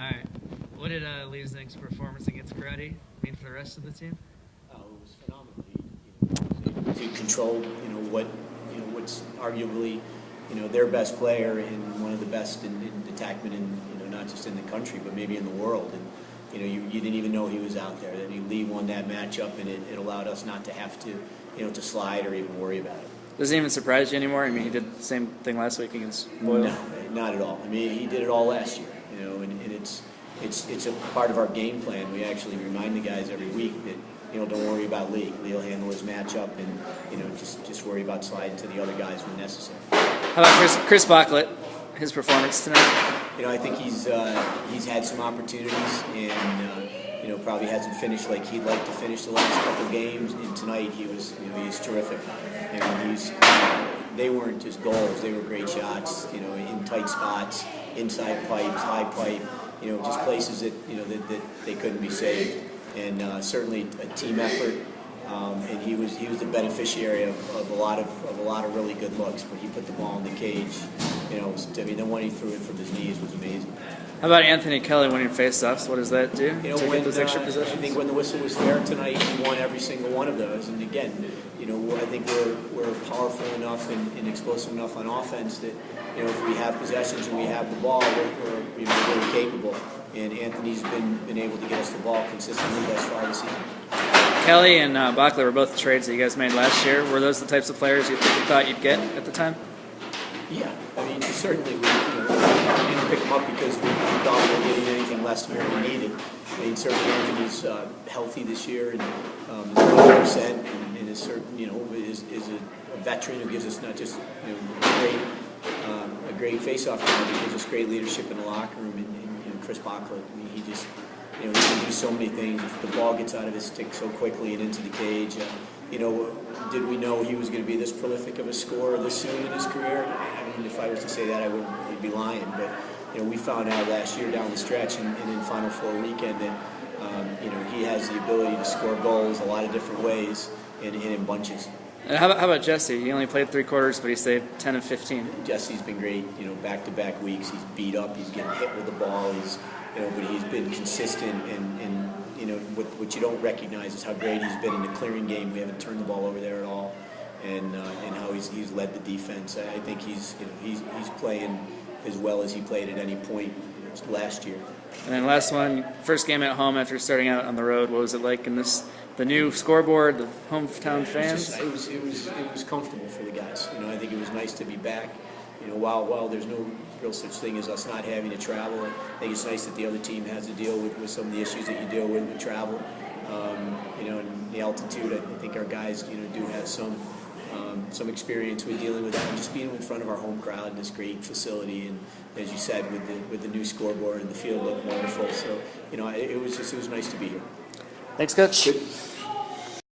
All right. What did Leesnick's performance against Peretti mean for the rest of the team? Oh, it was phenomenal. He was able to control, what's arguably, their best player and one of the best in attackmen in, not just in the country, but maybe in the world. And, you didn't even know he was out there. Then Lee won that matchup, and it allowed us not to have to, to slide or even worry about it. Does it even surprise you anymore? I mean, he did the same thing last week against Boyle. No, not at all. I mean, he did it all last year, and it's a part of our game plan. We actually remind the guys every week that, don't worry about Lee. Lee will handle his matchup, and just worry about sliding to the other guys when necessary. How about Chris Bocklett, his performance tonight? I think he's had some opportunities, and probably hasn't finished like he'd like to finish the last couple of games. And tonight he's terrific. They weren't just goals; they were great shots. In tight spots, inside pipes, high pipe. Just places that that they couldn't be saved. And certainly a team effort. And he was the beneficiary of a lot of really good looks. But he put the ball in the cage. The one he threw it from his knees was amazing. How about Anthony Kelly winning faceoffs? What does that do to when get those extra possessions? I think when the whistle was fair tonight, he won every single one of those. And again, I think we're powerful enough and explosive enough on offense that if we have possessions and we have the ball, we're very capable. And Anthony's been able to get us the ball consistently thus far this season. Kelly and Bockley were both trades that you guys made last year. Were those the types of players you thought you'd get at the time? Yeah, I mean, certainly we didn't pick them up because we thought we were getting anything less than what we needed. I mean, certainly Anthony's healthy this year and is 100%, and is certain, is a veteran who gives us not just a great face-off game, but gives us great leadership in the locker room. And Chris Bockley, I mean, he just he can do so many things. The ball gets out of his stick so quickly and into the cage. Did we know he was going to be this prolific of a scorer this soon in his career? I mean, if I was to say that, I would be lying. But we found out last year down the stretch and in Final Four weekend that he has the ability to score goals a lot of different ways and in bunches. And how about Jesse? He only played 3 quarters, but he saved 10 of 15. Jesse's been great. Back-to-back weeks, he's beat up. He's getting hit with the ball. But he's been consistent and what you don't recognize is how great he's been in the clearing game. We haven't turned the ball over there at all, and how he's led the defense. I think he's playing as well as he played at any point last year. And then last one, first game at home after starting out on the road. What was it like in the new scoreboard, the hometown fans? It was comfortable for the guys. I think it was nice to be back. While there's no real such thing as us not having to travel, I think it's nice that the other team has to deal with some of the issues that you deal with travel. And the altitude, I think our guys, do have some experience with dealing with that, and just being in front of our home crowd in this great facility, and as you said, with the new scoreboard and the field looked wonderful. So, it was nice to be here. Thanks, Coach. Good.